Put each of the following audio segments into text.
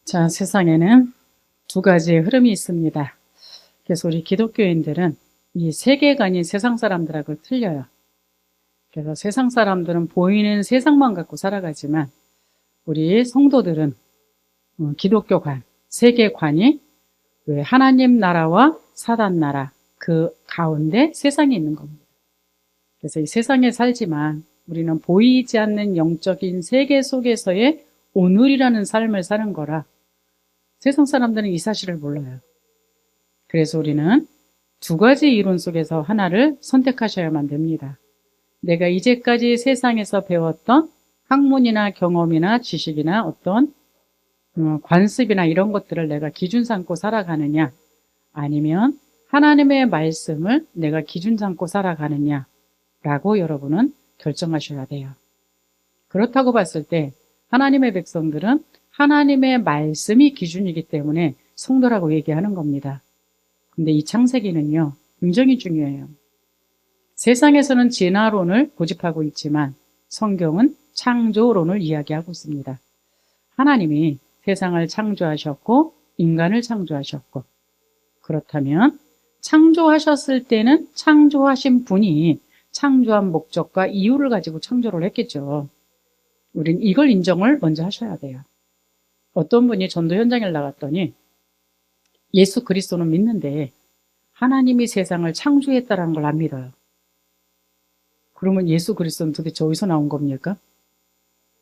자, 세상에는 두 가지의 흐름이 있습니다. 그래서 우리 기독교인들은 이 세계관이 세상 사람들하고 틀려요. 그래서 세상 사람들은 보이는 세상만 갖고 살아가지만 우리 성도들은 기독교관, 세계관이 왜 하나님 나라와 사단 나라 그 가운데 세상이 있는 겁니다. 그래서 이 세상에 살지만 우리는 보이지 않는 영적인 세계 속에서의 오늘이라는 삶을 사는 거라 세상 사람들은 이 사실을 몰라요. 그래서 우리는 두 가지 이론 속에서 하나를 선택하셔야만 됩니다. 내가 이제까지 세상에서 배웠던 학문이나 경험이나 지식이나 어떤 관습이나 이런 것들을 내가 기준 삼고 살아가느냐, 아니면 하나님의 말씀을 내가 기준 삼고 살아가느냐라고 여러분은 결정하셔야 돼요. 그렇다고 봤을 때 하나님의 백성들은 하나님의 말씀이 기준이기 때문에 성도라고 얘기하는 겁니다. 근데 이 창세기는요, 굉장히 중요해요. 세상에서는 진화론을 고집하고 있지만 성경은 창조론을 이야기하고 있습니다. 하나님이 세상을 창조하셨고 인간을 창조하셨고, 그렇다면 창조하셨을 때는 창조하신 분이 창조한 목적과 이유를 가지고 창조를 했겠죠. 우린 이걸 인정을 먼저 하셔야 돼요. 어떤 분이 전도 현장에 나갔더니 예수 그리스도는 믿는데 하나님이 세상을 창조했다는 걸 안 믿어요. 그러면 예수 그리스도는 도대체 어디서 나온 겁니까?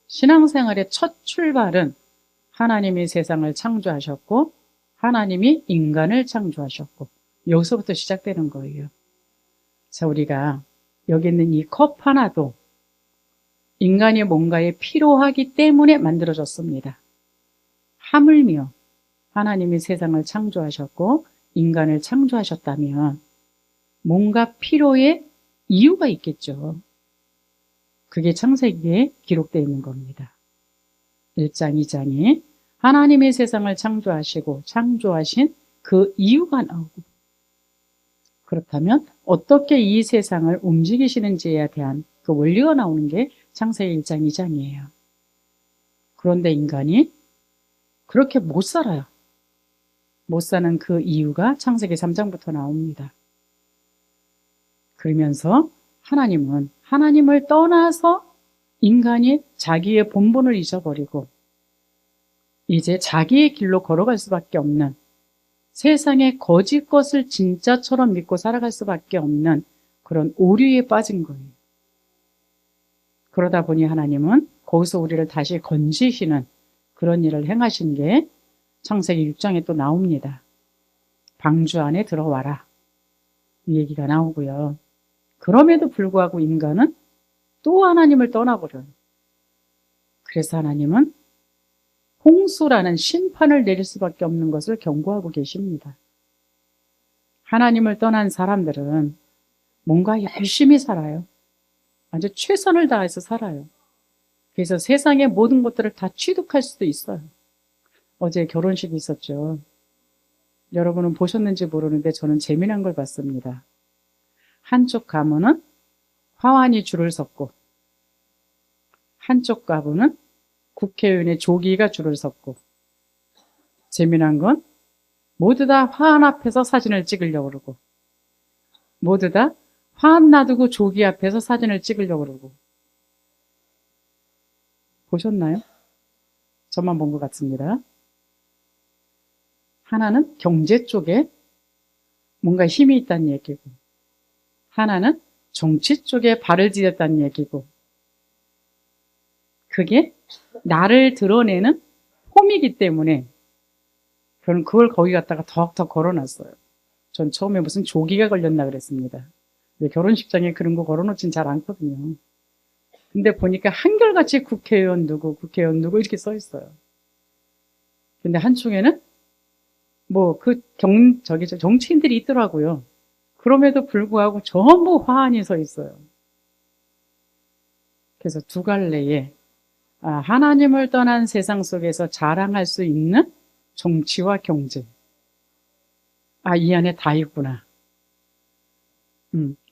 신앙생활의 첫 출발은 하나님이 세상을 창조하셨고 하나님이 인간을 창조하셨고, 여기서부터 시작되는 거예요. 자, 우리가 여기 있는 이 컵 하나도 인간이 뭔가에 필요하기 때문에 만들어졌습니다. 하물며 하나님이 세상을 창조하셨고 인간을 창조하셨다면 뭔가 필요에 이유가 있겠죠. 그게 창세기에 기록되어 있는 겁니다. 1장, 2장이 하나님의 세상을 창조하시고 창조하신 그 이유가 나오고, 그렇다면 어떻게 이 세상을 움직이시는지에 대한 그 원리가 나오는 게 창세기 1장, 2장이에요. 그런데 인간이 그렇게 못 살아요. 못 사는 그 이유가 창세기 3장부터 나옵니다. 그러면서 하나님은 하나님을 떠나서 인간이 자기의 본분을 잊어버리고 이제 자기의 길로 걸어갈 수밖에 없는, 세상의 거짓 것을 진짜처럼 믿고 살아갈 수밖에 없는 그런 오류에 빠진 거예요. 그러다 보니 하나님은 거기서 우리를 다시 건지시는 그런 일을 행하신 게 창세기 6장에 또 나옵니다. 방주 안에 들어와라, 이 얘기가 나오고요. 그럼에도 불구하고 인간은 또 하나님을 떠나버려요. 그래서 하나님은 홍수라는 심판을 내릴 수밖에 없는 것을 경고하고 계십니다. 하나님을 떠난 사람들은 뭔가 열심히 살아요. 아주 최선을 다해서 살아요. 그래서 세상의 모든 것들을 다 취득할 수도 있어요. 어제 결혼식이 있었죠. 여러분은 보셨는지 모르는데 저는 재미난 걸 봤습니다. 한쪽 가문은 화환이 줄을 섰고 한쪽 가문은 국회의원의 조기가 줄을 섰고, 재미난 건 모두 다 화환 앞에서 사진을 찍으려고 그러고 모두 다 화환 놔두고 조기 앞에서 사진을 찍으려고 그러고. 보셨나요? 저만 본 것 같습니다. 하나는 경제 쪽에 뭔가 힘이 있다는 얘기고, 하나는 정치 쪽에 발을 디뎠다는 얘기고, 그게 나를 드러내는 폼이기 때문에 저는 그걸 거기 갖다가 덕덕 걸어놨어요. 전 처음에 무슨 조기가 걸렸나 그랬습니다. 결혼식장에 그런 거 걸어놓진 잘 않거든요. 근데 보니까 한결같이 국회의원 누구 이렇게 써 있어요. 근데 한쪽에는 뭐 정치인들이 있더라고요. 그럼에도 불구하고 전부 화환이 서 있어요. 그래서 두 갈래의 하나님을 떠난 세상 속에서 자랑할 수 있는 정치와 경제. 이 안에 다 있구나.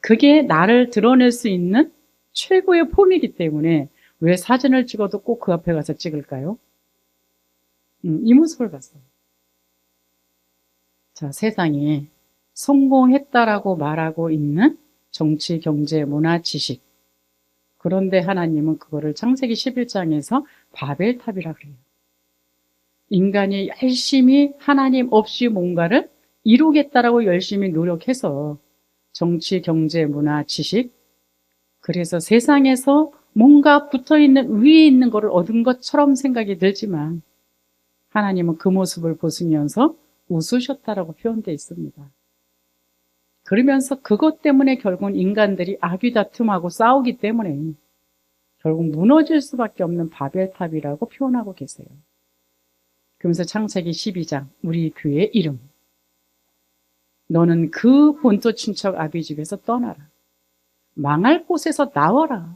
그게 나를 드러낼 수 있는 최고의 폼이기 때문에 왜 사진을 찍어도 꼭 그 앞에 가서 찍을까요? 이 모습을 봤어요. 자, 세상에 성공했다라고 말하고 있는 정치, 경제, 문화, 지식. 그런데 하나님은 그거를 창세기 11장에서 바벨탑이라고 해요. 인간이 열심히 하나님 없이 뭔가를 이루겠다라고 열심히 노력해서 정치, 경제, 문화, 지식, 그래서 세상에서 뭔가 붙어있는 위에 있는 것을 얻은 것처럼 생각이 들지만 하나님은 그 모습을 보시면서 웃으셨다라고 표현되어 있습니다. 그러면서 그것 때문에 결국은 인간들이 아귀다툼하고 싸우기 때문에 결국 무너질 수밖에 없는 바벨탑이라고 표현하고 계세요. 그러면서 창세기 12장 우리 교회 이름, 너는 그 본토 친척 아비 집에서 떠나라. 망할 곳에서 나와라.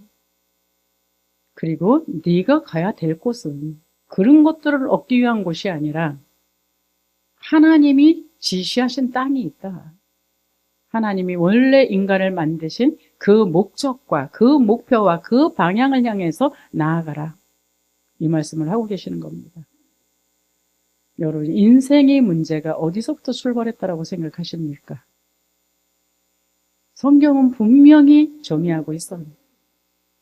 그리고 네가 가야 될 곳은 그런 것들을 얻기 위한 곳이 아니라 하나님이 지시하신 땅이 있다. 하나님이 원래 인간을 만드신 그 목적과 그 목표와 그 방향을 향해서 나아가라. 이 말씀을 하고 계시는 겁니다. 여러분, 인생의 문제가 어디서부터 출발했다고 생각하십니까? 성경은 분명히 정의하고 있어요.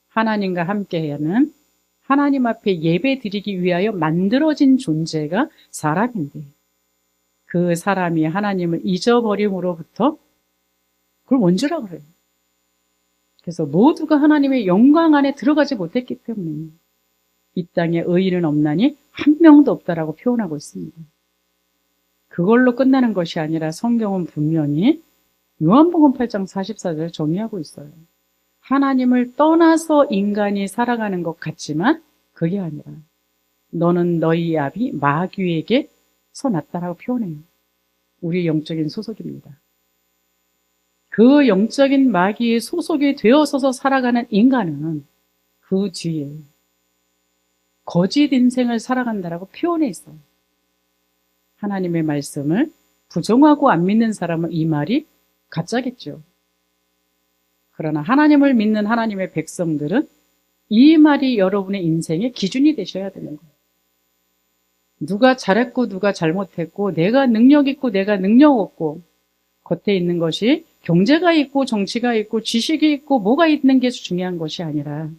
하나님과 함께하는 하나님 앞에 예배 드리기 위하여 만들어진 존재가 사람인데 그 사람이 하나님을 잊어버림으로부터 그걸 원죄라고 그래요. 그래서 모두가 하나님의 영광 안에 들어가지 못했기 때문에 이 땅에 의인은 없나니 한 명도 없다라고 표현하고 있습니다. 그걸로 끝나는 것이 아니라 성경은 분명히 요한복음 8장 44절을 정의하고 있어요. 하나님을 떠나서 인간이 살아가는 것 같지만 그게 아니라 너는 너희 아비 마귀에게 서났다라고 표현해요. 우리의 영적인 소속입니다. 그 영적인 마귀의 소속이 되어서서 살아가는 인간은 그 뒤에 거짓 인생을 살아간다라고 표현해 있어요. 하나님의 말씀을 부정하고 안 믿는 사람은 이 말이 가짜겠죠. 그러나 하나님을 믿는 하나님의 백성들은 이 말이 여러분의 인생의 기준이 되셔야 되는 거예요. 누가 잘했고 누가 잘못했고 내가 능력 있고 내가 능력 없고 겉에 있는 것이 경제가 있고 정치가 있고 지식이 있고 뭐가 있는 게 중요한 것이 아니라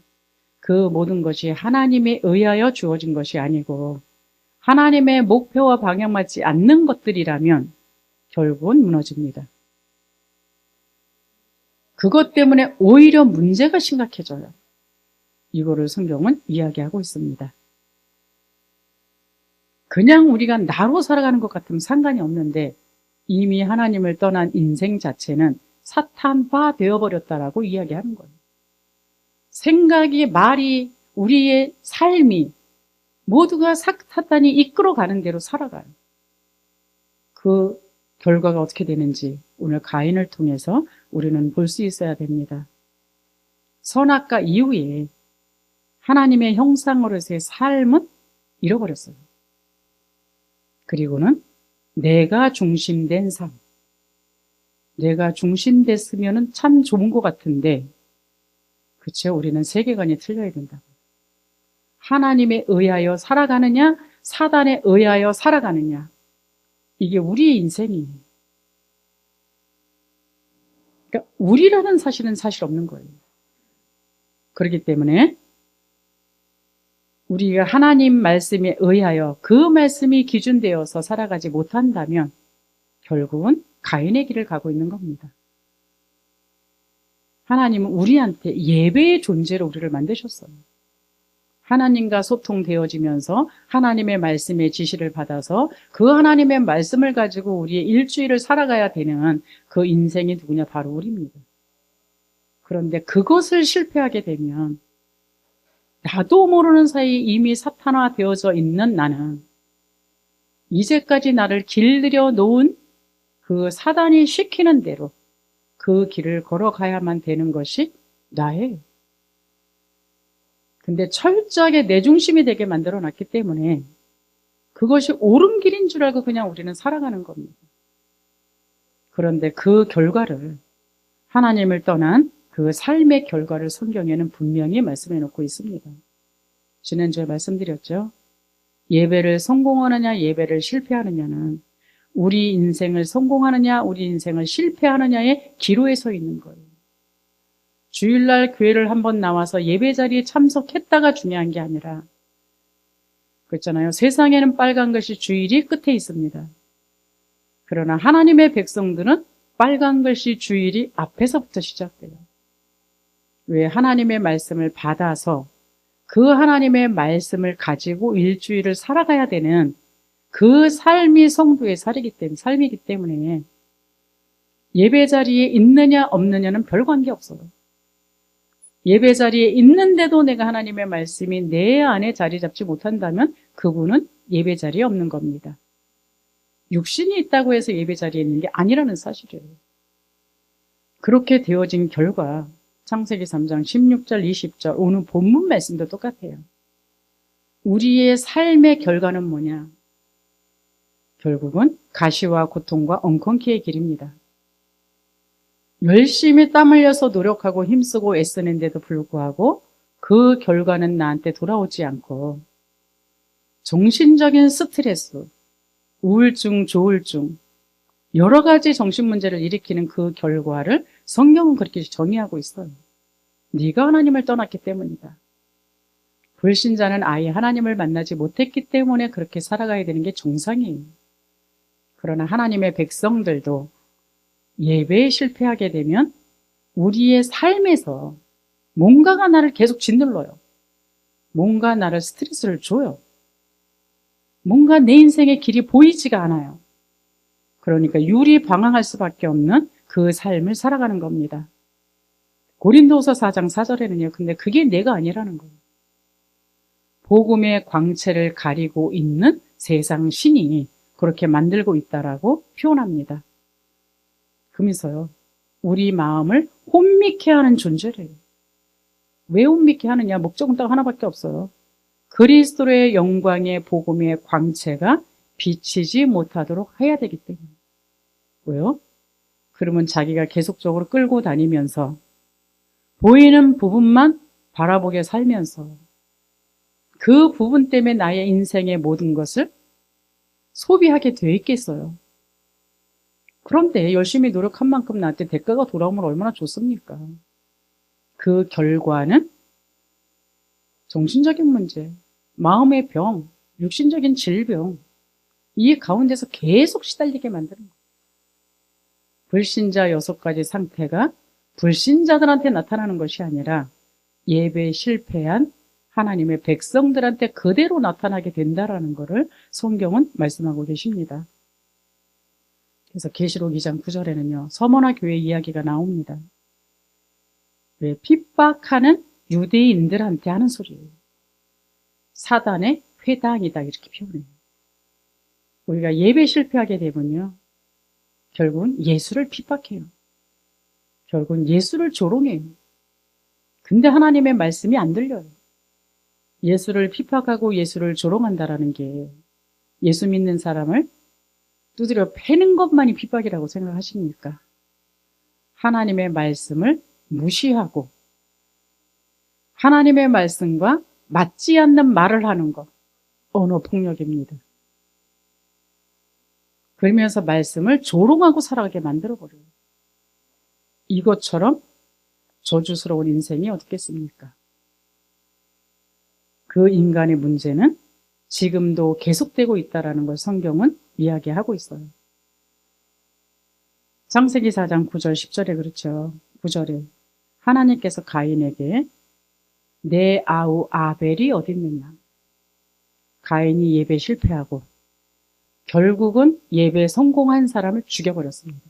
그 모든 것이 하나님에 의하여 주어진 것이 아니고 하나님의 목표와 방향 맞지 않는 것들이라면 결국은 무너집니다. 그것 때문에 오히려 문제가 심각해져요. 이거를 성경은 이야기하고 있습니다. 그냥 우리가 나로 살아가는 것 같으면 상관이 없는데 이미 하나님을 떠난 인생 자체는 사탄화 되어버렸다라고 이야기하는 거예요. 생각이, 말이, 우리의 삶이 모두가 사탄이 이끌어가는 대로 살아가요. 그 결과가 어떻게 되는지 오늘 가인을 통해서 우리는 볼 수 있어야 됩니다. 선악과 이후에 하나님의 형상으로서의 삶은 잃어버렸어요. 그리고는 내가 중심된 삶. 내가 중심됐으면 참 좋은 것 같은데 그렇죠? 우리는 세계관이 틀려야 된다고. 하나님에 의하여 살아가느냐 사단에 의하여 살아가느냐 이게 우리의 인생이에요. 그러니까 우리라는 사실은 사실 없는 거예요. 그렇기 때문에 우리가 하나님 말씀에 의하여 그 말씀이 기준되어서 살아가지 못한다면 결국은 가인의 길을 가고 있는 겁니다. 하나님은 우리한테 예배의 존재로 우리를 만드셨어요. 하나님과 소통되어지면서 하나님의 말씀의 지시를 받아서 그 하나님의 말씀을 가지고 우리의 일주일을 살아가야 되는 그 인생이 누구냐? 바로 우리입니다. 그런데 그것을 실패하게 되면 나도 모르는 사이 이미 사탄화 되어져 있는 나는 이제까지 나를 길들여 놓은 그 사단이 시키는 대로 그 길을 걸어가야만 되는 것이 나예요. 근데 철저하게 내 중심이 되게 만들어 놨기 때문에 그것이 옳은 길인 줄 알고 그냥 우리는 살아가는 겁니다. 그런데 그 결과를 하나님을 떠난 그 삶의 결과를 성경에는 분명히 말씀해 놓고 있습니다. 지난주에 말씀드렸죠. 예배를 성공하느냐, 예배를 실패하느냐는 우리 인생을 성공하느냐, 우리 인생을 실패하느냐의 기로에 서 있는 거예요. 주일날 교회를 한번 나와서 예배 자리에 참석했다가 중요한 게 아니라, 그렇잖아요. 세상에는 빨간 글씨 주일이 끝에 있습니다. 그러나 하나님의 백성들은 빨간 글씨 주일이 앞에서부터 시작돼요. 왜? 하나님의 말씀을 받아서 그 하나님의 말씀을 가지고 일주일을 살아가야 되는 그 삶이 성도의 삶이기 때문에 예배 자리에 있느냐 없느냐는 별 관계 없어요. 예배 자리에 있는데도 내가 하나님의 말씀이 내 안에 자리 잡지 못한다면 그분은 예배 자리에 없는 겁니다. 육신이 있다고 해서 예배 자리에 있는 게 아니라는 사실이에요. 그렇게 되어진 결과 창세기 3장 16절 20절 오늘 본문 말씀도 똑같아요. 우리의 삶의 결과는 뭐냐? 결국은 가시와 고통과 엉겅퀴의 길입니다. 열심히 땀 흘려서 노력하고 힘쓰고 애쓰는데도 불구하고 그 결과는 나한테 돌아오지 않고 정신적인 스트레스, 우울증, 조울증, 여러 가지 정신 문제를 일으키는 그 결과를 성경은 그렇게 정의하고 있어요. 네가 하나님을 떠났기 때문이다. 불신자는 아예 하나님을 만나지 못했기 때문에 그렇게 살아가야 되는 게 정상이에요. 그러나 하나님의 백성들도 예배에 실패하게 되면 우리의 삶에서 뭔가가 나를 계속 짓눌러요. 뭔가 나를 스트레스를 줘요. 뭔가 내 인생의 길이 보이지가 않아요. 그러니까 유리방황할 수밖에 없는 그 삶을 살아가는 겁니다. 고린도서 4장 4절에는요. 근데 그게 내가 아니라는 거예요. 복음의 광채를 가리고 있는 세상 신이 그렇게 만들고 있다라고 표현합니다. 그러면서요. 우리 마음을 혼미케 하는 존재래요. 왜 혼미케 하느냐? 목적은 딱 하나밖에 없어요. 그리스도의 영광의 복음의 광채가 비치지 못하도록 해야 되기 때문에. 왜요? 그러면 자기가 계속적으로 끌고 다니면서 보이는 부분만 바라보게 살면서 그 부분 때문에 나의 인생의 모든 것을 소비하게 돼 있겠어요. 그런데 열심히 노력한 만큼 나한테 대가가 돌아오면 얼마나 좋습니까? 그 결과는 정신적인 문제, 마음의 병, 육신적인 질병, 이 가운데서 계속 시달리게 만드는 거예요. 불신자 6가지 상태가 불신자들한테 나타나는 것이 아니라 예배에 실패한 하나님의 백성들한테 그대로 나타나게 된다라는 것을 성경은 말씀하고 계십니다. 그래서 계시록 2장 9절에는요. 서머나 교회 이야기가 나옵니다. 왜? 핍박하는 유대인들한테 하는 소리예요. 사단의 회당이다 이렇게 표현해요. 우리가 예배 실패하게 되면요. 결국은 예수를 핍박해요. 결국은 예수를 조롱해요. 근데 하나님의 말씀이 안 들려요. 예수를 핍박하고 예수를 조롱한다라는 게 예수 믿는 사람을 두드려 패는 것만이 핍박이라고 생각하십니까? 하나님의 말씀을 무시하고 하나님의 말씀과 맞지 않는 말을 하는 것, 언어폭력입니다. 그러면서 말씀을 조롱하고 살아가게 만들어버려요. 이것처럼 저주스러운 인생이 어떻겠습니까? 그 인간의 문제는 지금도 계속되고 있다는 걸 성경은 이야기하고 있어요. 창세기 4장 9절 10절에 그렇죠. 9절에 하나님께서 가인에게 내 아우 아벨이 어디 있느냐. 가인이 예배 실패하고 결국은 예배 성공한 사람을 죽여버렸습니다.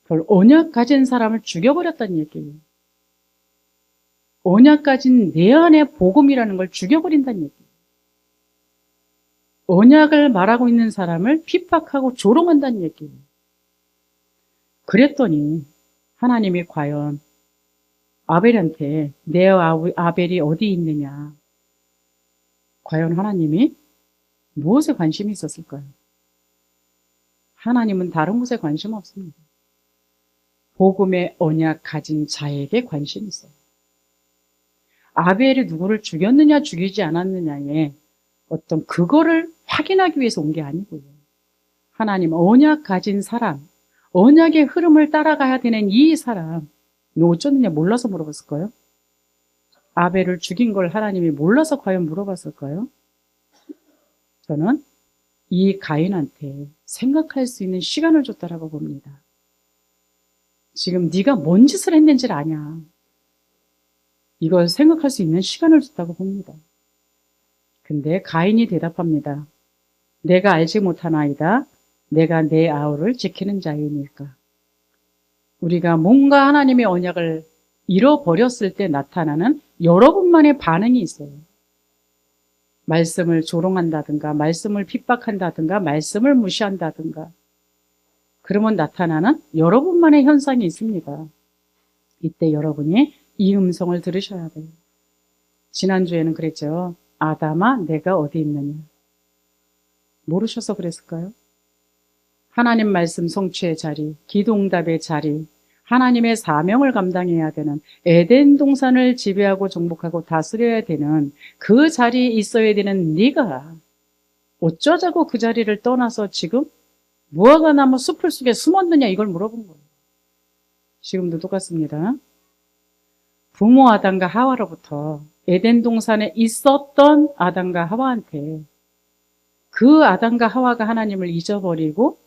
그걸 언약 가진 사람을 죽여버렸다는 얘기예요. 언약 가진 내 안에 복음이라는 걸 죽여버린다는 얘기예요. 언약을 말하고 있는 사람을 핍박하고 조롱한다는 얘기예요. 그랬더니 하나님이 과연 아벨한테 내 아벨이 어디 있느냐. 과연 하나님이 무엇에 관심이 있었을까요? 하나님은 다른 것에 관심 없습니다. 복음의 언약 가진 자에게 관심이 있어요. 아벨이 누구를 죽였느냐 죽이지 않았느냐에 어떤 그거를 확인하기 위해서 온 게 아니고요. 하나님 언약 가진 사람, 언약의 흐름을 따라가야 되는 이 사람, 너 어쩌느냐 몰라서 물어봤을까요? 아벨을 죽인 걸 하나님이 몰라서 과연 물어봤을까요? 저는 이 가인한테 생각할 수 있는 시간을 줬다라고 봅니다. 지금 네가 뭔 짓을 했는지를 아냐. 이걸 생각할 수 있는 시간을 줬다고 봅니다. 근데 가인이 대답합니다. 내가 알지 못하나이다. 내가 내 아우를 지키는 자이니까. 우리가 뭔가 하나님의 언약을 잃어버렸을 때 나타나는 여러분만의 반응이 있어요. 말씀을 조롱한다든가, 말씀을 핍박한다든가, 말씀을 무시한다든가. 그러면 나타나는 여러분만의 현상이 있습니다. 이때 여러분이 이 음성을 들으셔야 돼요. 지난주에는 그랬죠. 아담아, 내가 어디 있느냐. 모르셔서 그랬을까요? 하나님 말씀 성취의 자리, 기도응답의 자리, 하나님의 사명을 감당해야 되는 에덴 동산을 지배하고 정복하고 다스려야 되는 그 자리에 있어야 되는 네가 어쩌자고 그 자리를 떠나서 지금 무화과 나무 숲을 속에 숨었느냐 이걸 물어본 거예요. 지금도 똑같습니다. 부모 아담과 하와로부터 에덴 동산에 있었던 아담과 하와한테 그 아담과 하와가 하나님을 잊어버리고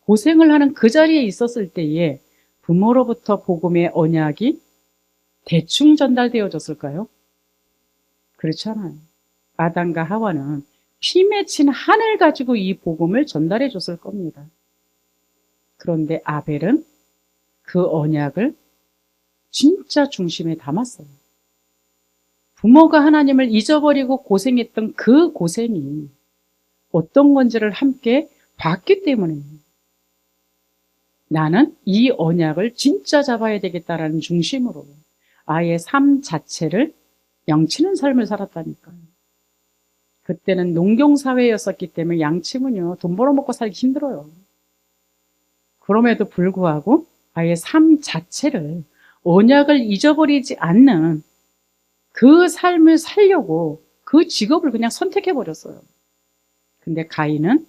고생을 하는 그 자리에 있었을 때에 부모로부터 복음의 언약이 대충 전달되어졌을까요? 그렇지 않아요. 아담과 하와는 피 맺힌 한을 가지고 이 복음을 전달해 줬을 겁니다. 그런데 아벨은 그 언약을 진짜 중심에 담았어요. 부모가 하나님을 잊어버리고 고생했던 그 고생이 어떤 건지를 함께 봤기 때문에 나는 이 언약을 진짜 잡아야 되겠다라는 중심으로 아예 삶 자체를 양치는 삶을 살았다니까요. 그때는 농경사회였었기 때문에 양치면요 돈 벌어먹고 살기 힘들어요. 그럼에도 불구하고 아예 삶 자체를 언약을 잊어버리지 않는 그 삶을 살려고 그 직업을 그냥 선택해버렸어요. 근데 가인은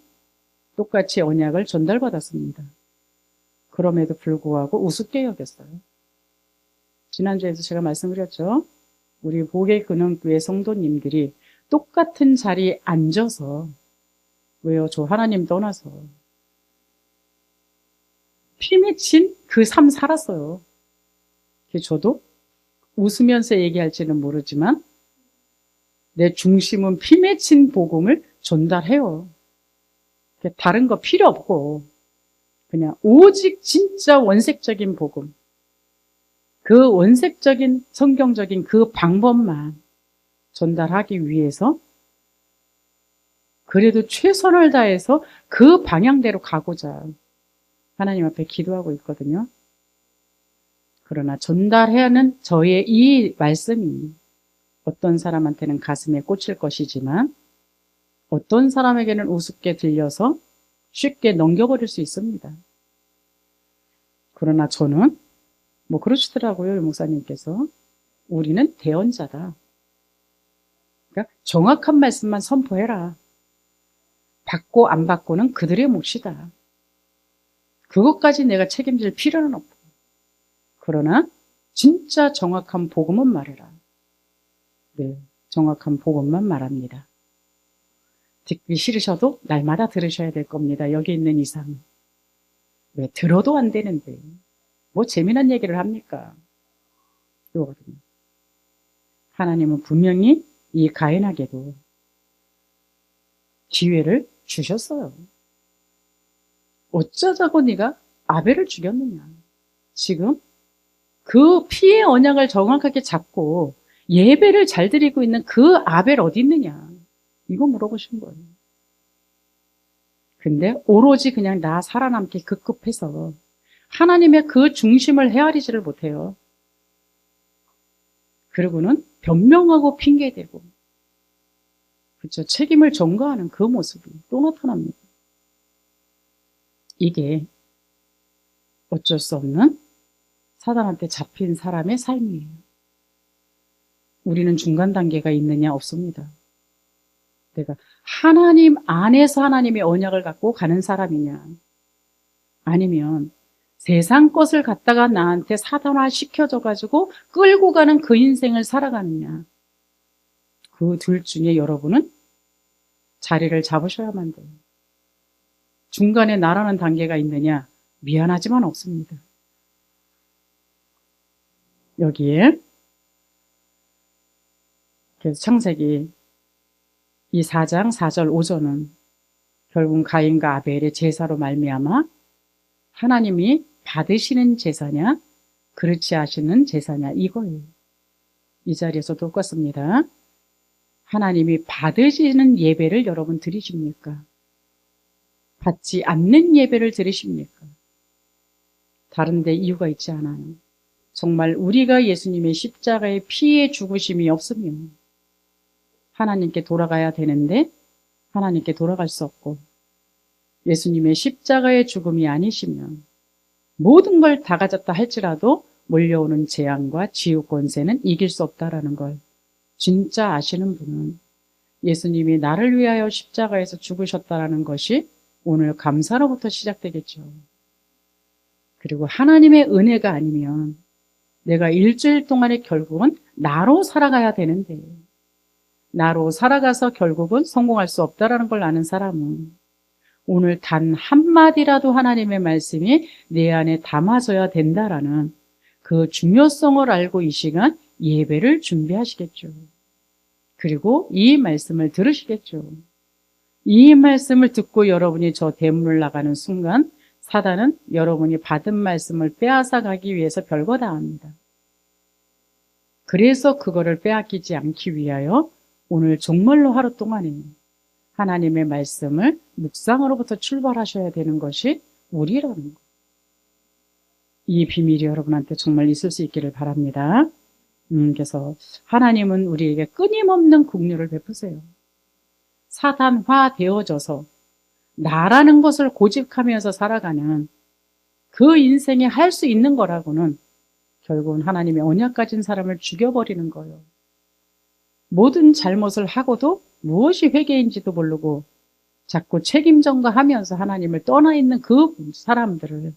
똑같이 언약을 전달받았습니다. 그럼에도 불구하고 우습게 여겼어요. 지난주에도 제가 말씀드렸죠. 우리 복의 근원교회 성도님들이 똑같은 자리에 앉아서 왜요? 저 하나님 떠나서 피 맺힌 그 삶 살았어요. 저도 웃으면서 얘기할지는 모르지만 내 중심은 피 맺힌 복음을 전달해요. 다른 거 필요 없고 그냥 오직 진짜 원색적인 복음, 그 원색적인 성경적인 그 방법만 전달하기 위해서 그래도 최선을 다해서 그 방향대로 가고자 하나님 앞에 기도하고 있거든요. 그러나 전달해야 하는 저의 이 말씀이 어떤 사람한테는 가슴에 꽂힐 것이지만 어떤 사람에게는 우습게 들려서 쉽게 넘겨버릴 수 있습니다. 그러나 저는 그러시더라고요, 목사님께서. 우리는 대언자다. 그러니까 정확한 말씀만 선포해라. 받고 안 받고는 그들의 몫이다. 그것까지 내가 책임질 필요는 없고. 그러나 진짜 정확한 복음은 말해라. 네, 정확한 복음만 말합니다. 듣기 싫으셔도 날마다 들으셔야 될 겁니다. 여기 있는 이상. 왜 들어도 안 되는데 뭐 재미난 얘기를 합니까? 이거거든요. 하나님은 분명히 이 가인에게도 기회를 주셨어요. 어쩌자고 네가 아벨을 죽였느냐. 지금 그 피의 언약을 정확하게 잡고 예배를 잘 드리고 있는 그 아벨 어디 있느냐. 이거 물어보신 거예요. 근데 오로지 그냥 나 살아남기 급급해서 하나님의 그 중심을 헤아리지를 못해요. 그리고는 변명하고 핑계대고 그렇죠. 책임을 전가하는 그 모습이 또 나타납니다. 이게 어쩔 수 없는 사단한테 잡힌 사람의 삶이에요. 우리는 중간 단계가 있느냐? 없습니다. 내가 하나님 안에서 하나님의 언약을 갖고 가는 사람이냐, 아니면 세상 것을 갖다가 나한테 사단화 시켜줘가지고 끌고 가는 그 인생을 살아가느냐, 그 둘 중에 여러분은 자리를 잡으셔야만 돼요. 중간에 나라는 단계가 있느냐? 미안하지만 없습니다. 여기에 그래서 창세기 이 4장 4절 5절은 결국 가인과 아벨의 제사로 말미암아 하나님이 받으시는 제사냐 그렇지 않으시는 제사냐 이거예요. 이 자리에서 똑같습니다. 하나님이 받으시는 예배를 여러분 드리십니까? 받지 않는 예배를 드리십니까? 다른 데 이유가 있지 않아요. 정말 우리가 예수님의 십자가의 피의 죽으심이 없으면 하나님께 돌아가야 되는데 하나님께 돌아갈 수 없고, 예수님의 십자가의 죽음이 아니시면 모든 걸 다 가졌다 할지라도 몰려오는 재앙과 지옥 권세는 이길 수 없다라는 걸 진짜 아시는 분은 예수님이 나를 위하여 십자가에서 죽으셨다라는 것이 오늘 감사로부터 시작되겠죠. 그리고 하나님의 은혜가 아니면 내가 일주일 동안에 결국은 나로 살아가야 되는데, 나로 살아가서 결국은 성공할 수 없다라는 걸 아는 사람은 오늘 단 한마디라도 하나님의 말씀이 내 안에 담아져야 된다라는 그 중요성을 알고 이 시간 예배를 준비하시겠죠. 그리고 이 말씀을 들으시겠죠. 이 말씀을 듣고 여러분이 저 대문을 나가는 순간 사단은 여러분이 받은 말씀을 빼앗아 가기 위해서 별거 다 합니다. 그래서 그거를 빼앗기지 않기 위하여 오늘 정말로 하루 동안에 하나님의 말씀을 묵상으로부터 출발하셔야 되는 것이 우리라는 것. 이 비밀이 여러분한테 정말 있을 수 있기를 바랍니다. 그래서 하나님은 우리에게 끊임없는 긍휼을 베푸세요. 사단화 되어져서 나라는 것을 고집하면서 살아가는 그 인생에 할 수 있는 거라고는 결국은 하나님의 언약 가진 사람을 죽여버리는 거예요. 모든 잘못을 하고도 무엇이 회개인지도 모르고 자꾸 책임 전가하면서 하나님을 떠나 있는 그 사람들을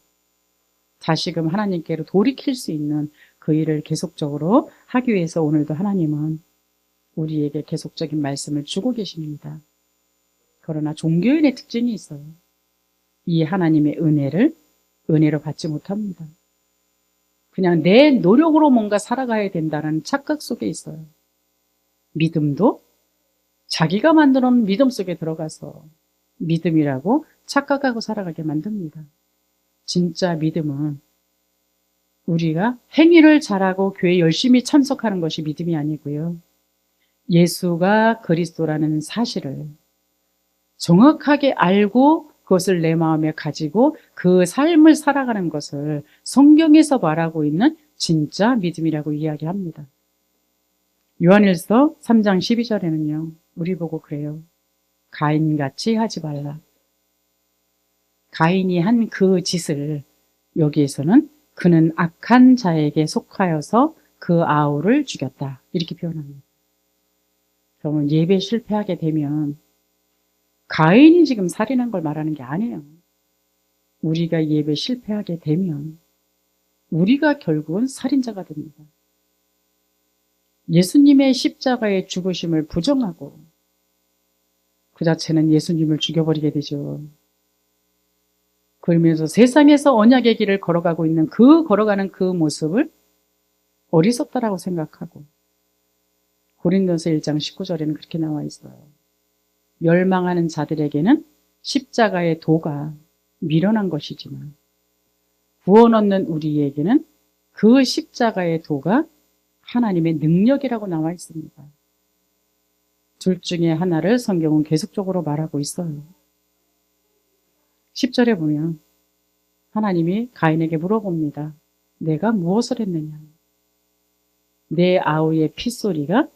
다시금 하나님께로 돌이킬 수 있는 그 일을 계속적으로 하기 위해서 오늘도 하나님은 우리에게 계속적인 말씀을 주고 계십니다. 그러나 종교인의 특징이 있어요. 이 하나님의 은혜를 은혜로 받지 못합니다. 그냥 내 노력으로 뭔가 살아가야 된다는 착각 속에 있어요. 믿음도 자기가 만들어 놓은 믿음 속에 들어가서 믿음이라고 착각하고 살아가게 만듭니다. 진짜 믿음은 우리가 행위를 잘하고 교회 열심히 참석하는 것이 믿음이 아니고요. 예수가 그리스도라는 사실을 정확하게 알고 그것을 내 마음에 가지고 그 삶을 살아가는 것을 성경에서 말하고 있는 진짜 믿음이라고 이야기합니다. 요한일서 3장 12절에는요. 우리 보고 그래요. 가인같이 하지 말라. 가인이 한 그 짓을 여기에서는 그는 악한 자에게 속하여서 그 아우를 죽였다. 이렇게 표현합니다. 그러면 예배 실패하게 되면 가인이 지금 살인한 걸 말하는 게 아니에요. 우리가 예배 실패하게 되면 우리가 결국은 살인자가 됩니다. 예수님의 십자가의 죽으심을 부정하고 그 자체는 예수님을 죽여버리게 되죠. 그러면서 세상에서 언약의 길을 걸어가고 있는 걸어가는 그 모습을 어리석다라고 생각하고, 고린도서 1장 19절에는 그렇게 나와 있어요. 멸망하는 자들에게는 십자가의 도가 미련한 것이지만 구원 얻는 우리에게는 그 십자가의 도가 하나님의 능력이라고 나와 있습니다. 둘 중에 하나를 성경은 계속적으로 말하고 있어요. 10절에 보면 하나님이 가인에게 물어봅니다. 내가 무엇을 했느냐? 내 아우의 핏소리가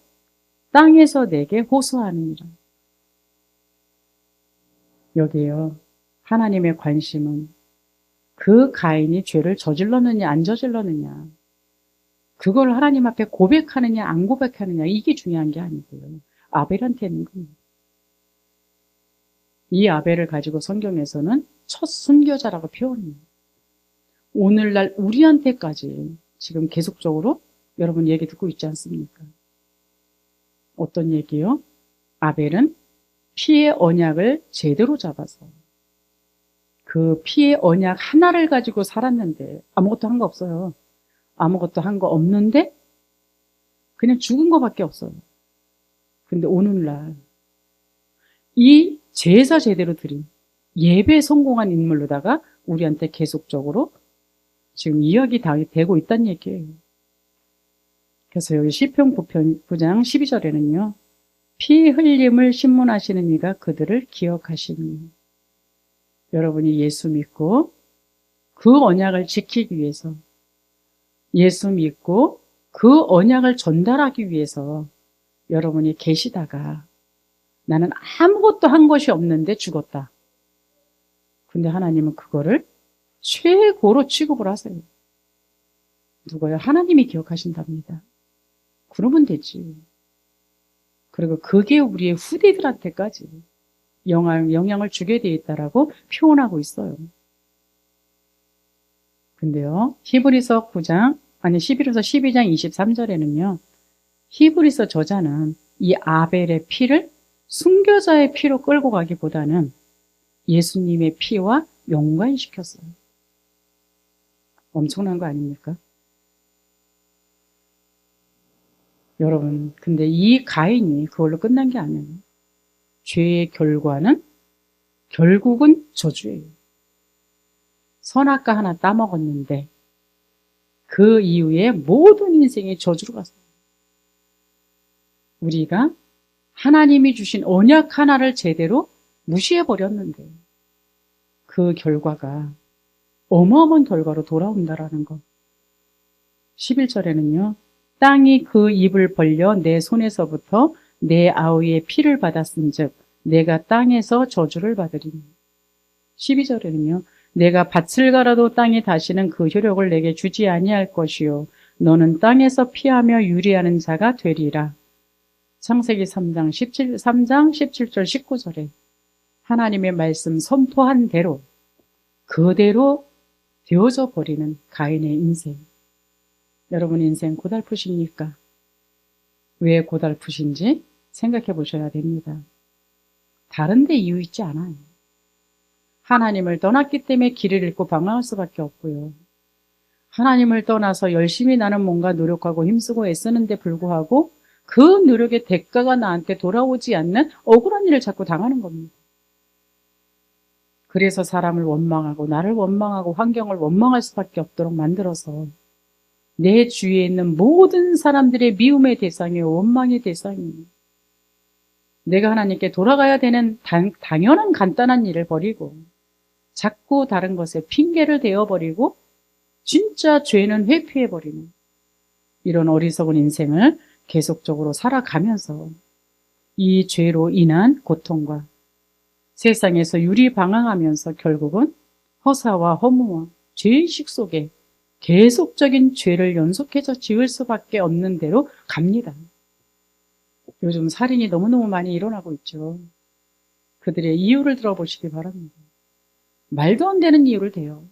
땅에서 내게 호소하느니라. 여기에요. 하나님의 관심은 그 가인이 죄를 저질렀느냐 안 저질렀느냐, 그걸 하나님 앞에 고백하느냐 안 고백하느냐, 이게 중요한 게 아니고요. 아벨한테 있는 겁니다. 이 아벨을 가지고 성경에서는 첫 순교자라고 표현해요. 오늘날 우리한테까지 지금 계속적으로 여러분 얘기 듣고 있지 않습니까? 어떤 얘기요? 아벨은 피의 언약을 제대로 잡아서 그 피의 언약 하나를 가지고 살았는데 아무것도 한 거 없어요. 아무것도 한 거 없는데 그냥 죽은 거밖에 없어요. 근데 오늘날 이 제사 제대로 드린 예배 성공한 인물로다가 우리한테 계속적으로 지금 이야기 다 되고 있다는 얘기예요. 그래서 여기 시편 9장 12절에는요. 피 흘림을 신문하시는 이가 그들을 기억하시니. 여러분이 예수 믿고 그 언약을 지키기 위해서 예수 믿고 그 언약을 전달하기 위해서 여러분이 계시다가 나는 아무것도 한 것이 없는데 죽었다. 근데 하나님은 그거를 최고로 취급을 하세요. 누가요? 하나님이 기억하신답니다. 그러면 되지. 그리고 그게 우리의 후대들한테까지 영향을 주게 되어 있다라고 표현하고 있어요. 근데요, 히브리서 12장 12장 23절에는요, 히브리서 저자는 이 아벨의 피를 순교자의 피로 끌고 가기보다는 예수님의 피와 연관시켰어요. 엄청난 거 아닙니까? 여러분, 근데 이 가인이 그걸로 끝난 게 아니에요. 죄의 결과는 결국은 저주예요. 선악과 하나 따먹었는데 그 이후에 모든 인생이 저주로 갔어요. 우리가 하나님이 주신 언약 하나를 제대로 무시해버렸는데 그 결과가 어마어마한 결과로 돌아온다라는 것. 11절에는요. 땅이 그 입을 벌려 내 손에서부터 내 아우의 피를 받았은즉 내가 땅에서 저주를 받으리니. 12절에는요. 내가 밭을 갈아도 땅이 다시는 그 효력을 내게 주지 아니할 것이요 너는 땅에서 피하며 유리하는 자가 되리라. 창세기 3장 17절 19절에 하나님의 말씀 선포한 대로 그대로 되어져 버리는 가인의 인생. 여러분 인생 고달프십니까? 왜 고달프신지 생각해 보셔야 됩니다. 다른 데 이유 있지 않아요. 하나님을 떠났기 때문에 길을 잃고 방황할 수밖에 없고요. 하나님을 떠나서 열심히 나는 뭔가 노력하고 힘쓰고 애쓰는데 불구하고 그 노력의 대가가 나한테 돌아오지 않는 억울한 일을 자꾸 당하는 겁니다. 그래서 사람을 원망하고 나를 원망하고 환경을 원망할 수밖에 없도록 만들어서 내 주위에 있는 모든 사람들의 미움의 대상이요 원망의 대상이에요. 내가 하나님께 돌아가야 되는 당연한 간단한 일을 버리고 자꾸 다른 것에 핑계를 대어버리고 진짜 죄는 회피해버리는 이런 어리석은 인생을 계속적으로 살아가면서 이 죄로 인한 고통과 세상에서 유리방황하면서 결국은 허사와 허무와 죄의식 속에 계속적인 죄를 연속해서 지을 수밖에 없는 대로 갑니다. 요즘 살인이 너무너무 많이 일어나고 있죠. 그들의 이유를 들어보시기 바랍니다. 말도 안 되는 이유를 대요.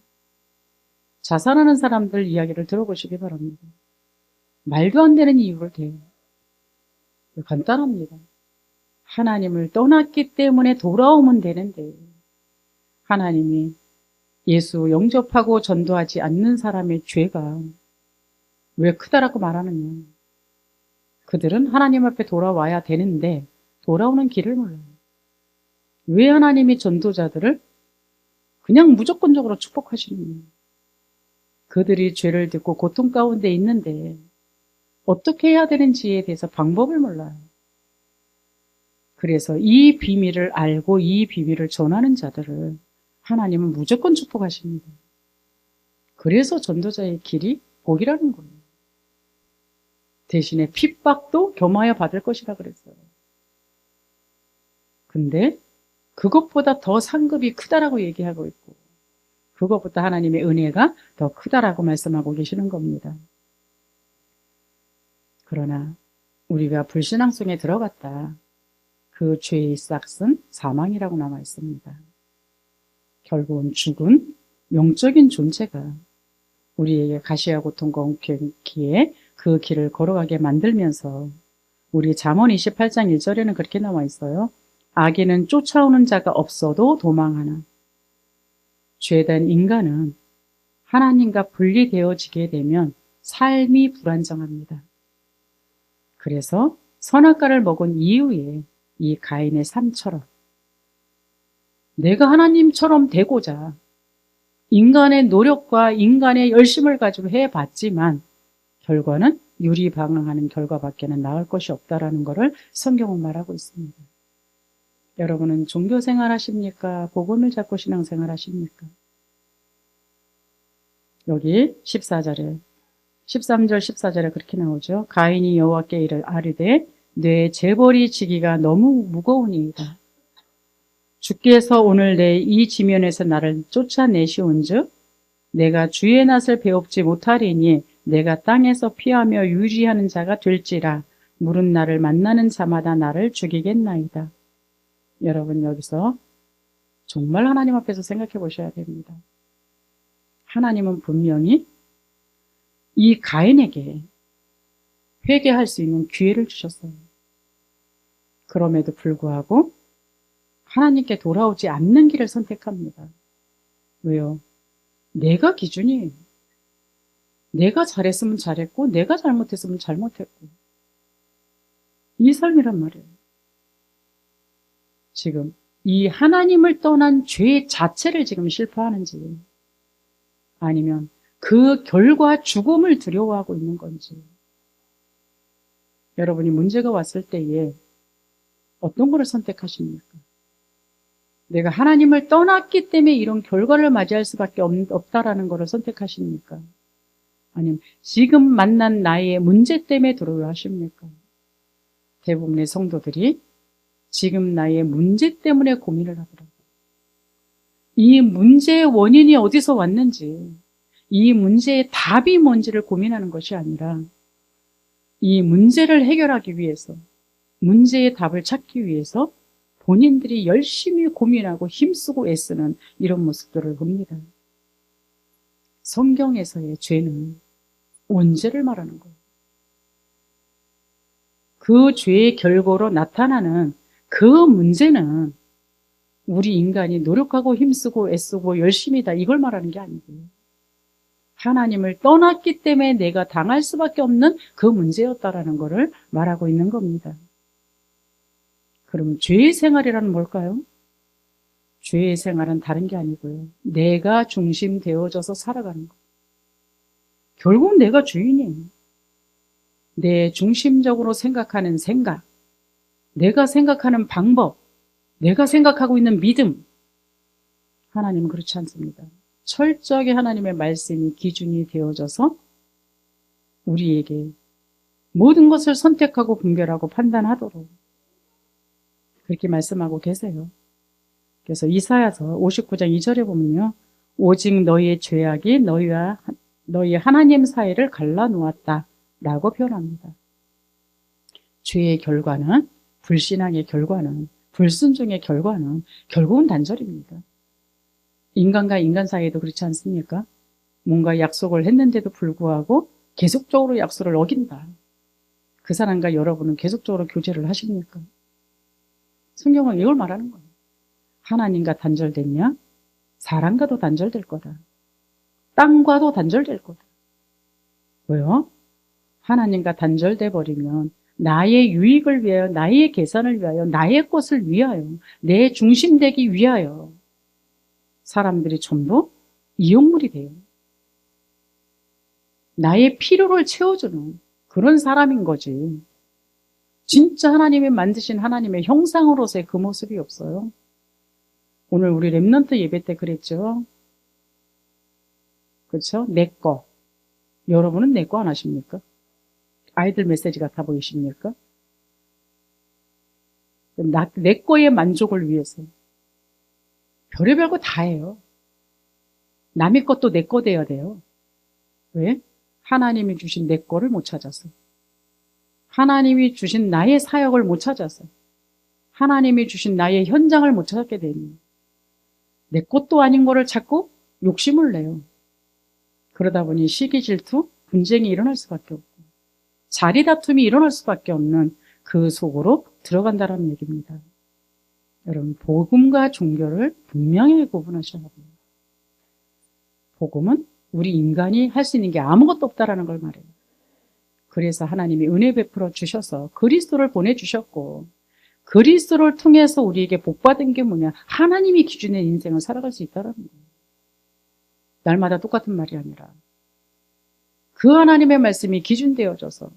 자살하는 사람들 이야기를 들어보시기 바랍니다. 말도 안 되는 이유를 대요. 간단합니다. 하나님을 떠났기 때문에 돌아오면 되는데 하나님이 예수 영접하고 전도하지 않는 사람의 죄가 왜 크다라고 말하느냐. 그들은 하나님 앞에 돌아와야 되는데 돌아오는 길을 몰라요. 왜 하나님이 전도자들을 그냥 무조건적으로 축복하시느냐. 그들이 죄를 짓고 고통 가운데 있는데 어떻게 해야 되는지에 대해서 방법을 몰라요. 그래서 이 비밀을 알고 이 비밀을 전하는 자들을 하나님은 무조건 축복하십니다. 그래서 전도자의 길이 복이라는 거예요. 대신에 핍박도 겸하여 받을 것이라 그랬어요. 근데 그것보다 더 상급이 크다라고 얘기하고 있고 그것보다 하나님의 은혜가 더 크다라고 말씀하고 계시는 겁니다. 그러나 우리가 불신앙 속에 들어갔다. 그 죄의 싹은 사망이라고 남아 있습니다. 결국은 죽은 영적인 존재가 우리에게 가시와 고통과 웅크기에 그 길을 걸어가게 만들면서 우리 잠언 28장 1절에는 그렇게 나와 있어요. 악인은 쫓아오는 자가 없어도 도망하나 죄된 인간은 하나님과 분리되어지게 되면 삶이 불안정합니다. 그래서 선악과를 먹은 이후에 이 가인의 삶처럼 내가 하나님처럼 되고자 인간의 노력과 인간의 열심을 가지고 해봤지만 결과는 유리방황하는 결과밖에는 나을 것이 없다라는 것을 성경은 말하고 있습니다. 여러분은 종교생활 하십니까? 복음을 잡고 신앙생활 하십니까? 여기 13절 14절에 그렇게 나오죠. 가인이 여호와께 아뢰되 내 재벌이 지기가 너무 무거우니이다. 주께서 오늘 내 이 지면에서 나를 쫓아내시온즉 내가 주의 낯을 배웁지 못하리니 내가 땅에서 피하며 유지하는 자가 될지라 물은 나를 만나는 자마다 나를 죽이겠나이다. 여러분 여기서 정말 하나님 앞에서 생각해 보셔야 됩니다. 하나님은 분명히 이 가인에게 회개할 수 있는 기회를 주셨어요. 그럼에도 불구하고 하나님께 돌아오지 않는 길을 선택합니다. 왜요? 내가 기준이에요. 내가 잘했으면 잘했고 내가 잘못했으면 잘못했고 이 삶이란 말이에요. 지금 이 하나님을 떠난 죄 자체를 지금 실패하는지 아니면 그 결과 죽음을 두려워하고 있는 건지 여러분이 문제가 왔을 때에 어떤 것을 선택하십니까? 내가 하나님을 떠났기 때문에 이런 결과를 맞이할 수밖에 없다라는 것을 선택하십니까? 아니면 지금 만난 나의 문제 때문에 두려워하십니까? 대부분의 성도들이 지금 나의 문제 때문에 고민을 하더라고요. 이 문제의 원인이 어디서 왔는지, 이 문제의 답이 뭔지를 고민하는 것이 아니라 이 문제를 해결하기 위해서, 문제의 답을 찾기 위해서 본인들이 열심히 고민하고 힘쓰고 애쓰는 이런 모습들을 봅니다. 성경에서의 죄는 원죄를 말하는 거예요. 그 죄의 결과로 나타나는 그 문제는 우리 인간이 노력하고 힘쓰고 애쓰고 열심히다 이걸 말하는 게 아니고요. 하나님을 떠났기 때문에 내가 당할 수밖에 없는 그 문제였다라는 것을 말하고 있는 겁니다. 그럼 죄의 생활이란 뭘까요? 죄의 생활은 다른 게 아니고요. 내가 중심 되어져서 살아가는 것. 결국 내가 주인이에요. 내 중심적으로 생각하는 생각, 내가 생각하는 방법, 내가 생각하고 있는 믿음. 하나님은 그렇지 않습니다. 철저하게 하나님의 말씀이 기준이 되어져서 우리에게 모든 것을 선택하고 분별하고 판단하도록 그렇게 말씀하고 계세요. 그래서 이사야서 59장 2절에 보면요. 오직 너희의 죄악이 너희와 너희 하나님 사이를 갈라놓았다 라고 표현합니다. 죄의 결과는, 불신앙의 결과는, 불순종의 결과는 결국은 단절입니다. 인간과 인간 사이에도 그렇지 않습니까? 뭔가 약속을 했는데도 불구하고 계속적으로 약속을 어긴다. 그 사람과 여러분은 계속적으로 교제를 하십니까? 성경은 이걸 말하는 거예요. 하나님과 단절됐냐? 사람과도 단절될 거다. 땅과도 단절될 거다. 왜요? 하나님과 단절돼 버리면 나의 유익을 위하여, 나의 계산을 위하여, 나의 것을 위하여, 내 중심되기 위하여 사람들이 전부 이용물이 돼요. 나의 필요를 채워주는 그런 사람인 거지. 진짜 하나님이 만드신 하나님의 형상으로서의 그 모습이 없어요. 오늘 우리 렘넌트 예배 때 그랬죠. 그렇죠? 내 거. 여러분은 내 거 안 하십니까? 아이들 메시지 같아 보이십니까? 내 거의 만족을 위해서 별의별 거 다 해요. 남의 것도 내 거 돼야 돼요. 왜? 하나님이 주신 내 거를 못 찾아서. 하나님이 주신 나의 사역을 못 찾아서. 하나님이 주신 나의 현장을 못 찾게 되니 내 것도 아닌 거를 찾고 욕심을 내요. 그러다 보니 시기 질투, 분쟁이 일어날 수밖에 없고 자리 다툼이 일어날 수밖에 없는 그 속으로 들어간다는 얘기입니다. 여러분, 복음과 종교를 분명히 구분하셔야 돼요. 복음은 우리 인간이 할 수 있는 게 아무것도 없다라는 걸 말해요. 그래서 하나님이 은혜 베풀어 주셔서 그리스도를 보내주셨고 그리스도를 통해서 우리에게 복받은 게 뭐냐? 하나님이 기준의 인생을 살아갈 수 있다는 거예요. 날마다 똑같은 말이 아니라 그 하나님의 말씀이 기준되어져서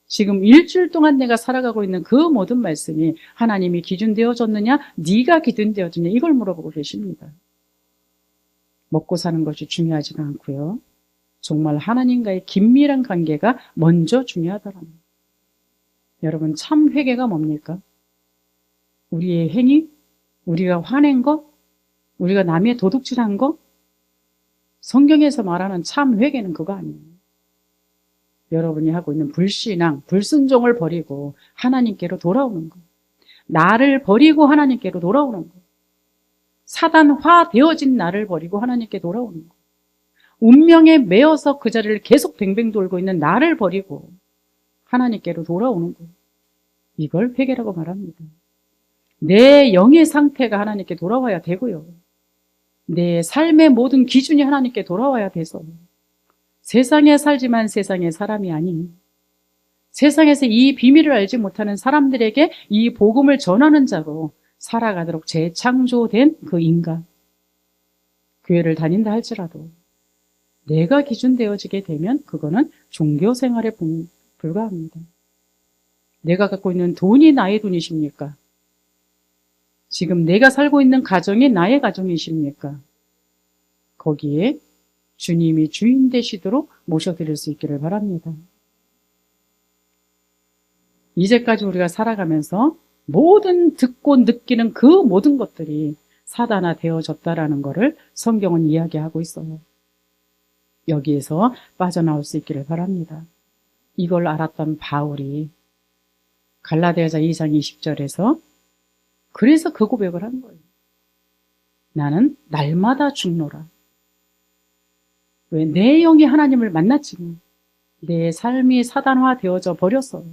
지금 일주일 동안 내가 살아가고 있는 그 모든 말씀이 하나님이 기준되어졌느냐? 네가 기준되어졌느냐? 이걸 물어보고 계십니다. 먹고 사는 것이 중요하지가 않고요. 정말 하나님과의 긴밀한 관계가 먼저 중요하다라는 거예요. 여러분, 참 회개가 뭡니까? 우리의 행위, 우리가 화낸 거, 우리가 남의 도둑질한 거, 성경에서 말하는 참 회개는 그거 아니에요. 여러분이 하고 있는 불신앙, 불순종을 버리고 하나님께로 돌아오는 거. 나를 버리고 하나님께로 돌아오는 거. 사단화 되어진 나를 버리고 하나님께 돌아오는 거. 운명에 매여서 그 자리를 계속 뱅뱅 돌고 있는 나를 버리고 하나님께로 돌아오는 거. 이걸 회개라고 말합니다. 내 영의 상태가 하나님께 돌아와야 되고요. 내 삶의 모든 기준이 하나님께 돌아와야 돼서 세상에 살지만 세상의 사람이 아닌 세상에서 이 비밀을 알지 못하는 사람들에게 이 복음을 전하는 자로 살아가도록 재창조된 그 인간. 교회를 다닌다 할지라도 내가 기준되어지게 되면 그거는 종교 생활에 불과합니다. 내가 갖고 있는 돈이 나의 돈이십니까? 지금 내가 살고 있는 가정이 나의 가정이십니까? 거기에 주님이 주인 되시도록 모셔드릴 수 있기를 바랍니다. 이제까지 우리가 살아가면서 모든 듣고 느끼는 그 모든 것들이 사단화 되어졌다라는 것을 성경은 이야기하고 있어요. 여기에서 빠져나올 수 있기를 바랍니다. 이걸 알았던 바울이 갈라디아서 2장 20절에서 그래서 그 고백을 한 거예요. 나는 날마다 죽노라. 왜? 내 영이 하나님을 만났지만 내 삶이 사단화 되어져 버렸어요.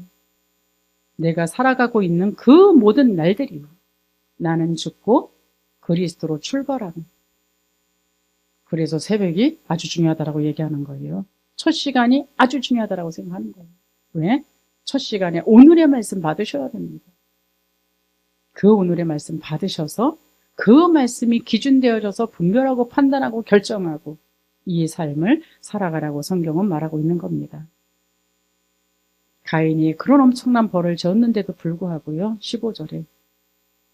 내가 살아가고 있는 그 모든 날들이 나는 죽고 그리스도로 출발하는. 그래서 새벽이 아주 중요하다고 얘기하는 거예요. 첫 시간이 아주 중요하다고 생각하는 거예요. 왜? 첫 시간에 오늘의 말씀 받으셔야 됩니다. 그 오늘의 말씀 받으셔서 그 말씀이 기준되어져서 분별하고 판단하고 결정하고 이 삶을 살아가라고 성경은 말하고 있는 겁니다. 가인이 그런 엄청난 벌을 지었는데도 불구하고요. 15절에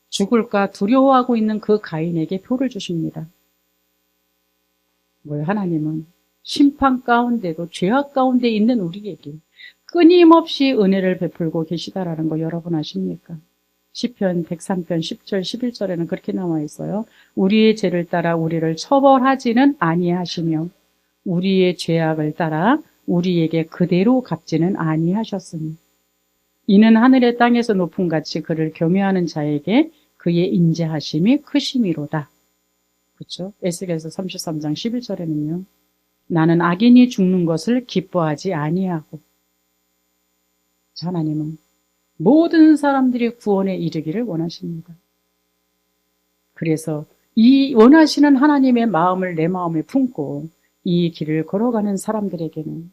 죽을까 두려워하고 있는 그 가인에게 표를 주십니다. 뭐예요? 하나님은 심판 가운데도 죄악 가운데 있는 우리에게 끊임없이 은혜를 베풀고 계시다라는 거 여러분 아십니까? 시편 103편 10절 11절에는 그렇게 나와 있어요. 우리의 죄를 따라 우리를 처벌하지는 아니하시며 우리의 죄악을 따라 우리에게 그대로 갚지는 아니하셨으니 이는 하늘의 땅에서 높은 같이 그를 경외하는 자에게 그의 인자하심이 크심이로다. 그렇죠? 에스겔서 33장 11절에는요. 나는 악인이 죽는 것을 기뻐하지 아니하고 하나님은 모든 사람들이 구원에 이르기를 원하십니다. 그래서 이 원하시는 하나님의 마음을 내 마음에 품고 이 길을 걸어가는 사람들에게는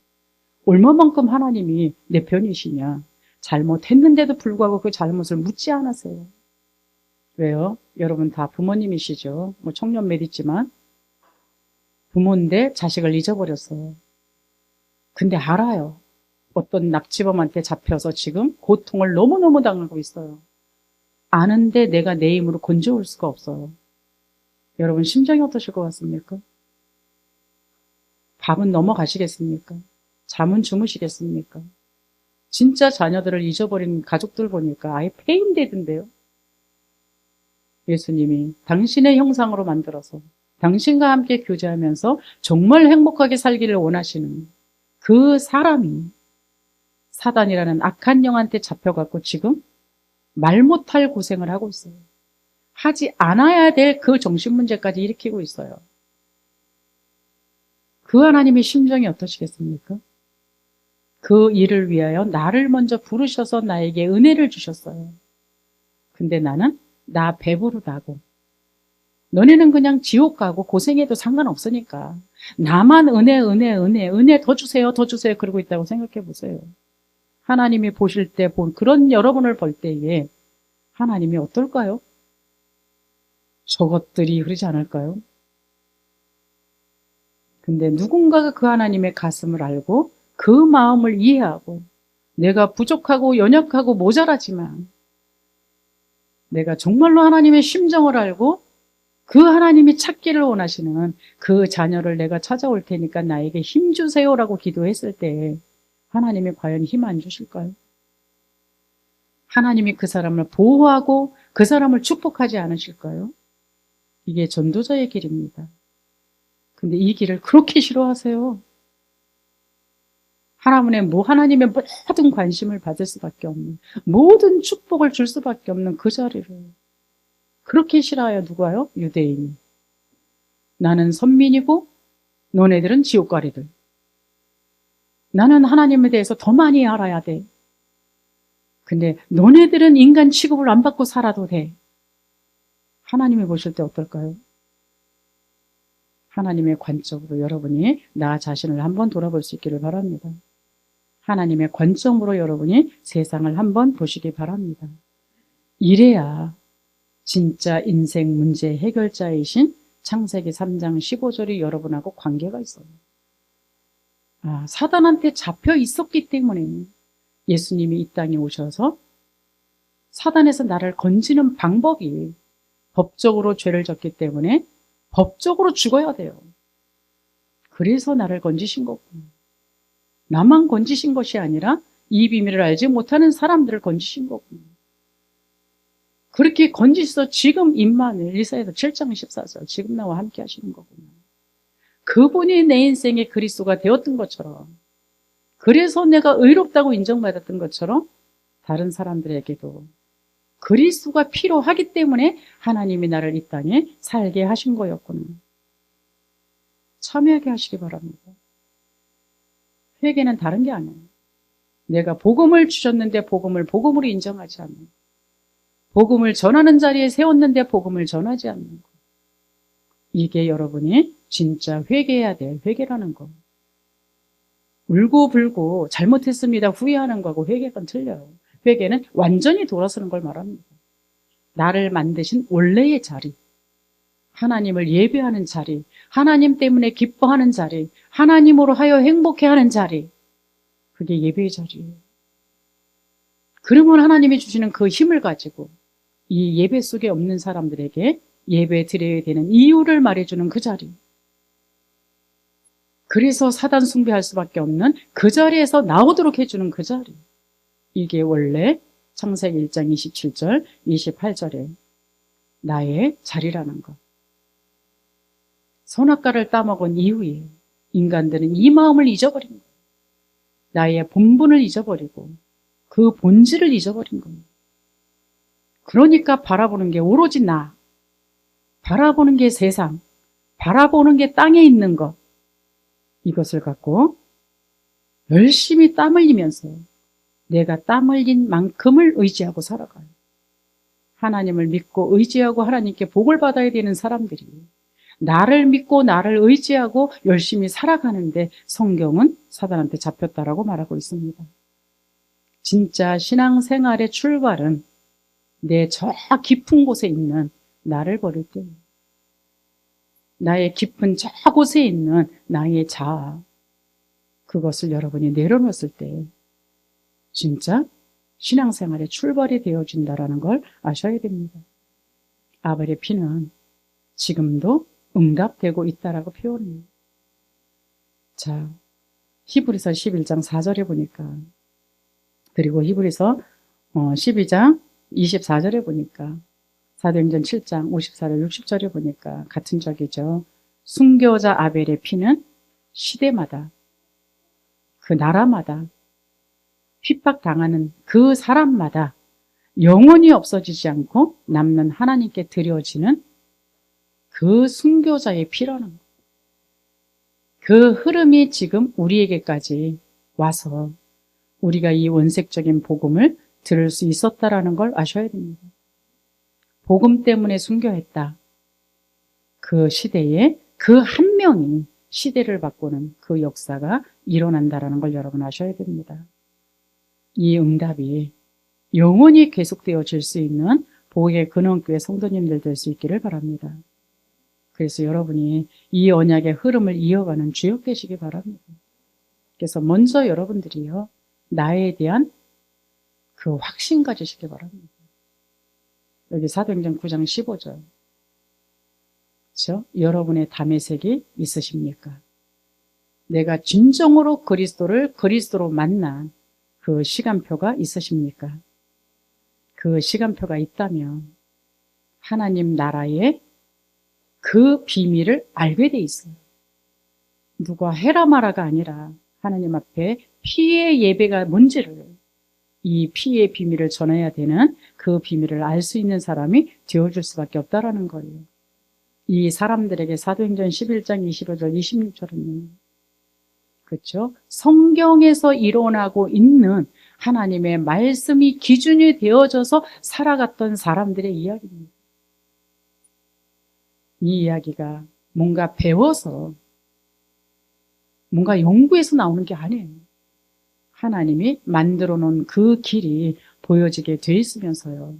얼마만큼 하나님이 내 편이시냐. 잘못했는데도 불구하고 그 잘못을 묻지 않았어요. 왜요? 여러분 다 부모님이시죠. 뭐 청년몇 있지만 부모인데 자식을 잊어버렸어요. 근데 알아요. 어떤 납치범한테 잡혀서 지금 고통을 너무너무 당하고 있어요. 아는데 내가 내 힘으로 건져올 수가 없어요. 여러분 심정이 어떠실 것 같습니까? 밥은 넘어가시겠습니까? 잠은 주무시겠습니까? 진짜 자녀들을 잊어버린 가족들 보니까 아예 폐인되던데요. 예수님이 당신의 형상으로 만들어서 당신과 함께 교제하면서 정말 행복하게 살기를 원하시는 그 사람이 사단이라는 악한 영한테 잡혀갖고 지금 말 못할 고생을 하고 있어요. 하지 않아야 될 그 정신 문제까지 일으키고 있어요. 그 하나님의 심정이 어떠시겠습니까? 그 일을 위하여 나를 먼저 부르셔서 나에게 은혜를 주셨어요. 근데 나는 나 배부르다고, 너네는 그냥 지옥 가고 고생해도 상관없으니까 나만 은혜 더 주세요, 더 주세요 그러고 있다고 생각해 보세요. 하나님이 보실 때 본 그런 여러분을 볼 때에 하나님이 어떨까요? 저것들이 그러지 않을까요? 근데 누군가가 그 하나님의 가슴을 알고 그 마음을 이해하고, 내가 부족하고 연약하고 모자라지만 내가 정말로 하나님의 심정을 알고 그 하나님이 찾기를 원하시는 그 자녀를 내가 찾아올 테니까 나에게 힘 주세요라고 기도했을 때 하나님이 과연 힘 안 주실까요? 하나님이 그 사람을 보호하고 그 사람을 축복하지 않으실까요? 이게 전도자의 길입니다. 근데 이 길을 그렇게 싫어하세요. 하나님의 모든 관심을 받을 수밖에 없는, 모든 축복을 줄 수밖에 없는 그 자리를 그렇게 싫어해요. 누가요? 유대인이. 나는 선민이고 너네들은 지옥가리들. 나는 하나님에 대해서 더 많이 알아야 돼. 근데 너네들은 인간 취급을 안 받고 살아도 돼. 하나님이 보실 때 어떨까요? 하나님의 관점으로 여러분이 나 자신을 한번 돌아볼 수 있기를 바랍니다. 하나님의 관점으로 여러분이 세상을 한번 보시기 바랍니다. 이래야 진짜 인생 문제 해결자이신 창세기 3장 15절이 여러분하고 관계가 있어요. 사단한테 잡혀 있었기 때문에 예수님이 이 땅에 오셔서 사단에서 나를 건지는 방법이 법적으로 죄를 졌기 때문에 법적으로 죽어야 돼요. 그래서 나를 건지신 거구나. 나만 건지신 것이 아니라 이 비밀을 알지 못하는 사람들을 건지신 거구나. 그렇게 건지셔서 지금 임마누엘, 이사야서 7장 14절 지금 나와 함께 하시는 거구나. 그분이 내 인생의 그리스도가 되었던 것처럼, 그래서 내가 의롭다고 인정받았던 것처럼 다른 사람들에게도 그리스도가 필요하기 때문에 하나님이 나를 이 땅에 살게 하신 거였구나. 참여하게 하시기 바랍니다. 회개는 다른 게 아니에요. 내가 복음을 주셨는데 복음을 복음으로 인정하지 않는 거. 복음을 전하는 자리에 세웠는데 복음을 전하지 않는 거. 이게 여러분이 진짜 회개해야 될 회개라는 거. 울고불고 잘못했습니다 후회하는 거하고 회개가 틀려요. 회개는 완전히 돌아서는 걸 말합니다. 나를 만드신 원래의 자리, 하나님을 예배하는 자리, 하나님 때문에 기뻐하는 자리, 하나님으로 하여 행복해하는 자리, 그게 예배의 자리예요. 그러면 하나님이 주시는 그 힘을 가지고 이 예배 속에 없는 사람들에게 예배 드려야 되는 이유를 말해주는 그 자리, 그래서 사단 숭배할 수밖에 없는 그 자리에서 나오도록 해주는 그 자리, 이게 원래 창세기 1장 27절 28절에 나의 자리라는 것. 선악과를 따먹은 이후에 인간들은 이 마음을 잊어버린 거예요. 나의 본분을 잊어버리고 그 본질을 잊어버린 겁니다. 그러니까 바라보는 게 오로지 나, 바라보는 게 세상, 바라보는 게 땅에 있는 것, 이것을 갖고 열심히 땀 흘리면서 내가 땀 흘린 만큼을 의지하고 살아가요. 하나님을 믿고 의지하고 하나님께 복을 받아야 되는 사람들이 나를 믿고 나를 의지하고 열심히 살아가는데 성경은 사단한테 잡혔다라고 말하고 있습니다. 진짜 신앙생활의 출발은 내 저 깊은 곳에 있는 나를 버릴 때, 나의 깊은 저 곳에 있는 나의 자아, 그것을 여러분이 내려놓았을 때 진짜 신앙생활의 출발이 되어진다는 걸 아셔야 됩니다. 아벨의 피는 지금도 응답되고 있다라고 표현해요. 자, 히브리서 11장 4절에 보니까, 그리고 히브리서 12장 24절에 보니까, 사도행전 7장 54절 60절에 보니까 같은 적이죠. 순교자 아벨의 피는 시대마다, 그 나라마다, 핍박당하는 그 사람마다 영원히 없어지지 않고 남는 하나님께 드려지는 그 순교자의 피라는 것. 그 흐름이 지금 우리에게까지 와서 우리가 이 원색적인 복음을 들을 수 있었다라는 걸 아셔야 됩니다. 복음 때문에 순교했다. 그 시대에 그 한 명이 시대를 바꾸는 그 역사가 일어난다라는 걸 여러분 아셔야 됩니다. 이 응답이 영원히 계속되어질 수 있는 복의 근원교회 성도님들 될 수 있기를 바랍니다. 그래서 여러분이 이 언약의 흐름을 이어가는 주역 되시기 바랍니다. 그래서 먼저 여러분들이요, 나에 대한 그 확신 가지시기 바랍니다. 여기 사도행전 9장 15절. 그렇죠? 여러분의 담의색이 있으십니까? 내가 진정으로 그리스도를 그리스도로 만난 그 시간표가 있으십니까? 그 시간표가 있다면 하나님 나라의 그 비밀을 알게 돼 있어요. 누가 해라 마라가 아니라 하나님 앞에 피의 예배가 뭔지를, 이 피의 비밀을 전해야 되는 그 비밀을 알 수 있는 사람이 되어줄 수밖에 없다라는 거예요. 이 사람들에게 사도행전 11장 25절 26절은요. 그렇죠? 성경에서 일어나고 있는 하나님의 말씀이 기준이 되어져서 살아갔던 사람들의 이야기입니다. 이 이야기가 뭔가 배워서 뭔가 연구해서 나오는 게 아니에요. 하나님이 만들어 놓은 그 길이 보여지게 돼 있으면서요.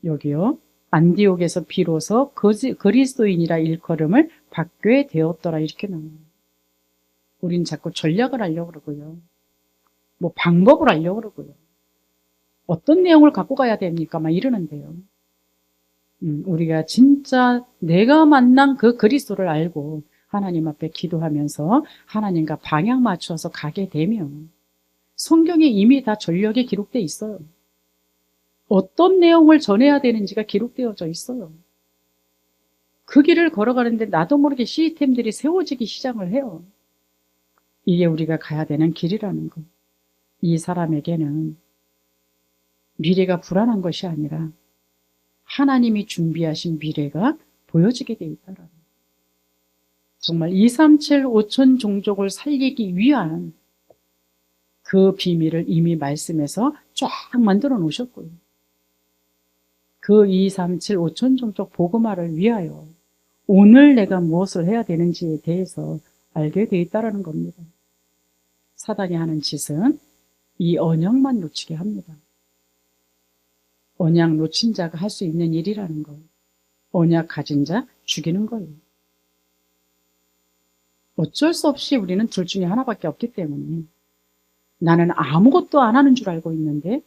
여기요. 안디옥에서 비로소 그리스도인이라 일컬음을 받게 되었더라 이렇게 나와요. 우린 자꾸 전략을 하려고 그러고요. 뭐 방법을 하려고 그러고요. 어떤 내용을 갖고 가야 됩니까? 막 이러는데요. 우리가 진짜 내가 만난 그 그리스도를 알고 하나님 앞에 기도하면서 하나님과 방향 맞춰서 가게 되면 성경에 이미 다 전력이 기록되어 있어요. 어떤 내용을 전해야 되는지가 기록되어져 있어요. 그 길을 걸어가는데 나도 모르게 시스템들이 세워지기 시작을 해요. 이게 우리가 가야 되는 길이라는 것. 이 사람에게는 미래가 불안한 것이 아니라 하나님이 준비하신 미래가 보여지게 되어 있다라는 거예요. 정말 237 5천 종족을 살리기 위한 그 비밀을 이미 말씀에서 쫙 만들어 놓으셨고요. 그 237 5천 종족 복음화를 위하여 오늘 내가 무엇을 해야 되는지에 대해서 알게 되어 있다는 겁니다. 사단이 하는 짓은 이 언약만 놓치게 합니다. 언약 놓친 자가 할 수 있는 일이라는 거예요. 언약 가진 자 죽이는 거예요. 어쩔 수 없이 우리는 둘 중에 하나밖에 없기 때문에 나는 아무것도 안 하는 줄 알고 있는데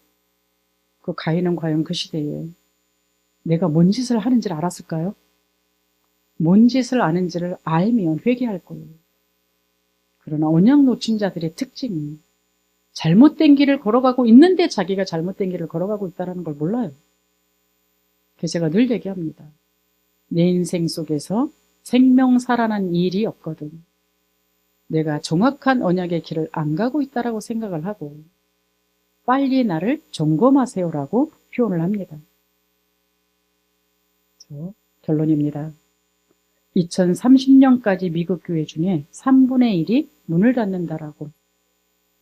그 가인은 과연 그 시대에 내가 뭔 짓을 하는지를 알았을까요? 뭔 짓을 아는지를 알면 회개할 거예요. 그러나 언약 놓친 자들의 특징이 잘못된 길을 걸어가고 있는데 자기가 잘못된 길을 걸어가고 있다는 걸 몰라요. 그래서 제가 늘 얘기합니다. 내 인생 속에서 생명 살아난 일이 없거든. 내가 정확한 언약의 길을 안 가고 있다라고 생각을 하고 빨리 나를 점검하세요라고 표현을 합니다. 결론입니다. 2030년까지 미국 교회 중에 3분의 1이 문을 닫는다라고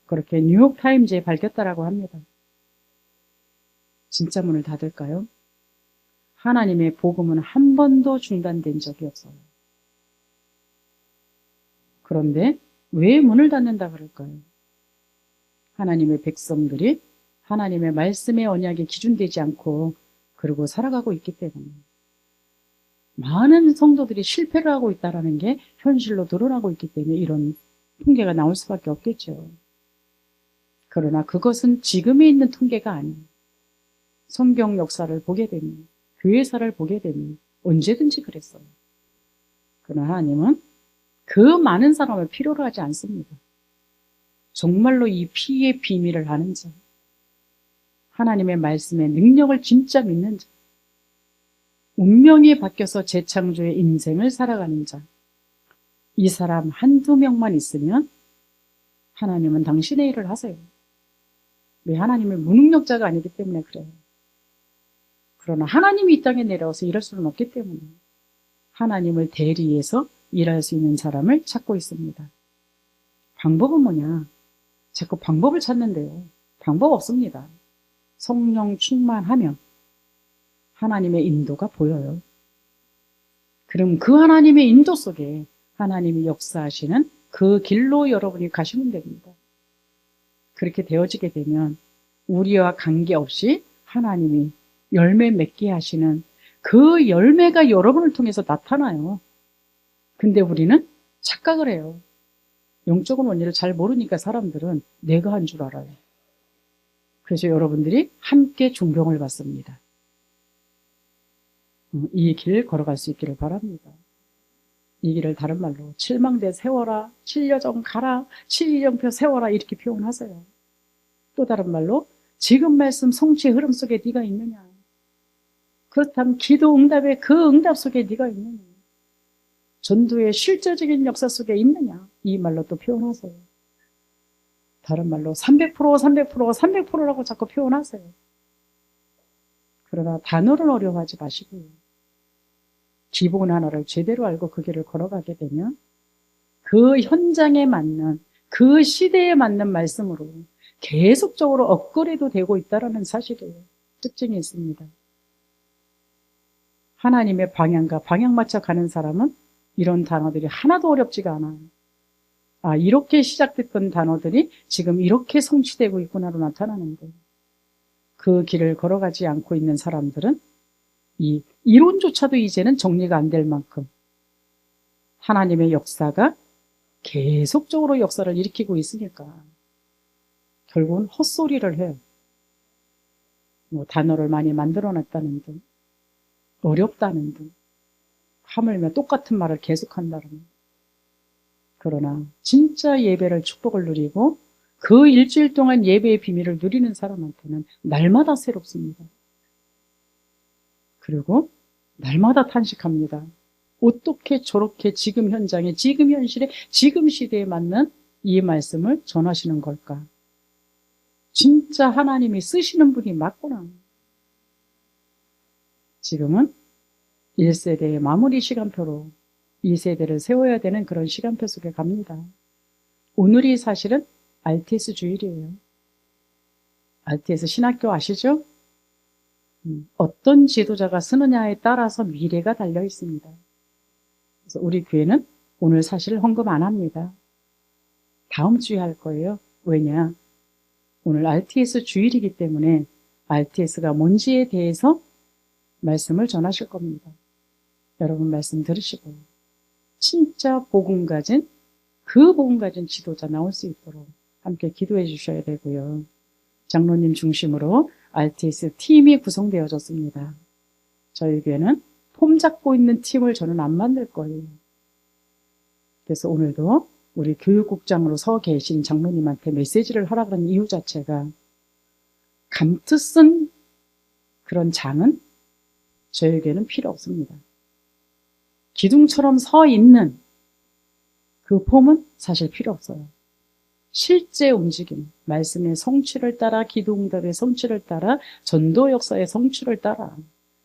그렇게 뉴욕타임즈에 밝혔다라고 합니다. 진짜 문을 닫을까요? 하나님의 복음은 한 번도 중단된 적이 없어요. 그런데 왜 문을 닫는다 그럴까요? 하나님의 백성들이 하나님의 말씀의 언약에 기준되지 않고 그러고 살아가고 있기 때문에 많은 성도들이 실패를 하고 있다는 게 현실로 드러나고 있기 때문에 이런 통계가 나올 수밖에 없겠죠. 그러나 그것은 지금에 있는 통계가 아니에요. 성경 역사를 보게 되면, 교회사를 보게 되면 언제든지 그랬어요. 그러나 하나님은 그 많은 사람을 필요로 하지 않습니다. 정말로 이 피의 비밀을 아는 자, 하나님의 말씀의 능력을 진짜 믿는 자, 운명이 바뀌어서 재창조의 인생을 살아가는 자, 이 사람 한두 명만 있으면 하나님은 당신의 일을 하세요. 왜 하나님을 무능력자가 아니기 때문에 그래요. 그러나 하나님이 이 땅에 내려와서 일할 수는 없기 때문에 하나님을 대리해서 일할 수 있는 사람을 찾고 있습니다. 방법은 뭐냐? 자꾸 방법을 찾는데요. 방법 없습니다. 성령 충만하면 하나님의 인도가 보여요. 그럼 그 하나님의 인도 속에 하나님이 역사하시는 그 길로 여러분이 가시면 됩니다. 그렇게 되어지게 되면 우리와 관계없이 하나님이 열매 맺게 하시는 그 열매가 여러분을 통해서 나타나요. 근데 우리는 착각을 해요. 영적인 원리를 잘 모르니까 사람들은 내가 한 줄 알아요. 그래서 여러분들이 함께 존경을 받습니다. 이 길 걸어갈 수 있기를 바랍니다. 이 길을 다른 말로 칠망대 세워라, 칠려정 가라, 칠령표 세워라 이렇게 표현하세요. 또 다른 말로 지금 말씀 성취의 흐름 속에 네가 있느냐? 그렇다면 기도 응답의 그 응답 속에 네가 있느냐? 전도의 실제적인 역사 속에 있느냐? 이 말로 또 표현하세요. 다른 말로 300%, 300%, 300%라고 자꾸 표현하세요. 그러나 단어를 어려워하지 마시고요. 기본 하나를 제대로 알고 그 길을 걸어가게 되면 그 현장에 맞는 그 시대에 맞는 말씀으로 계속적으로 업그레이드 되고 있다는 사실이에요. 특징이 있습니다. 하나님의 방향과 방향 맞춰 가는 사람은 이런 단어들이 하나도 어렵지가 않아요. 아, 이렇게 시작됐던 단어들이 지금 이렇게 성취되고 있구나로 나타나는 거예요. 그 길을 걸어가지 않고 있는 사람들은 이 이론조차도 이제는 정리가 안 될 만큼 하나님의 역사가 계속적으로 역사를 일으키고 있으니까 결국은 헛소리를 해요. 뭐 단어를 많이 만들어냈다는 등, 어렵다는 등, 하물며 똑같은 말을 계속한다는. 그러나 진짜 예배를 축복을 누리고 그 일주일 동안 예배의 비밀을 누리는 사람한테는 날마다 새롭습니다. 그리고 날마다 탄식합니다. 어떻게 저렇게 지금 현장에, 지금 현실에, 지금 시대에 맞는 이 말씀을 전하시는 걸까? 진짜 하나님이 쓰시는 분이 맞구나. 지금은 1세대의 마무리 시간표로 2세대를 세워야 되는 그런 시간표 속에 갑니다. 오늘이 사실은 RTS 주일이에요. RTS 신학교 아시죠? 어떤 지도자가 쓰느냐에 따라서 미래가 달려 있습니다. 그래서 우리 교회는 오늘 사실 헌금 안 합니다. 다음 주에 할 거예요. 왜냐? 오늘 RTS 주일이기 때문에 RTS가 뭔지에 대해서 말씀을 전하실 겁니다. 여러분 말씀 들으시고 진짜 복음 가진 그 복음 가진 지도자 나올 수 있도록 함께 기도해 주셔야 되고요. 장로님 중심으로 RTS 팀이 구성되어졌습니다. 저희 교회는 폼 잡고 있는 팀을 저는 안 만들 거예요. 그래서 오늘도 우리 교육국장으로 서 계신 장로님한테 메시지를 하라는 이유 자체가 감투 쓴 그런 장은 저에게는 필요 없습니다. 기둥처럼 서 있는 그 폼은 사실 필요 없어요. 실제 움직임, 말씀의 성취를 따라, 기도응답의 성취를 따라, 전도 역사의 성취를 따라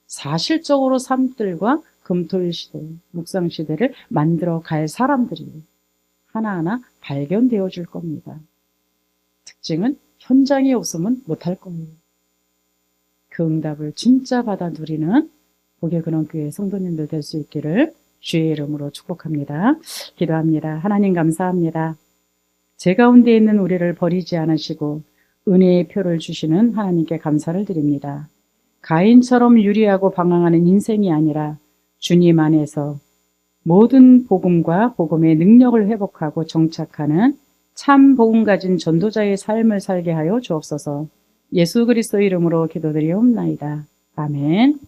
사실적으로 삶들과 금토일 시대, 묵상 시대를 만들어 갈 사람들이 하나하나 발견되어 줄 겁니다. 특징은 현장에 없으면 못할 거예요. 그 응답을 진짜 받아 누리는 복의근원교회 성도님들 될 수 있기를 주의 이름으로 축복합니다. 기도합니다. 하나님 감사합니다. 제 가운데 있는 우리를 버리지 않으시고 은혜의 표를 주시는 하나님께 감사를 드립니다. 가인처럼 유리하고 방황하는 인생이 아니라 주님 안에서 모든 복음과 복음의 능력을 회복하고 정착하는 참 복음 가진 전도자의 삶을 살게 하여 주옵소서. 예수 그리스도 이름으로 기도드리옵나이다. 아멘.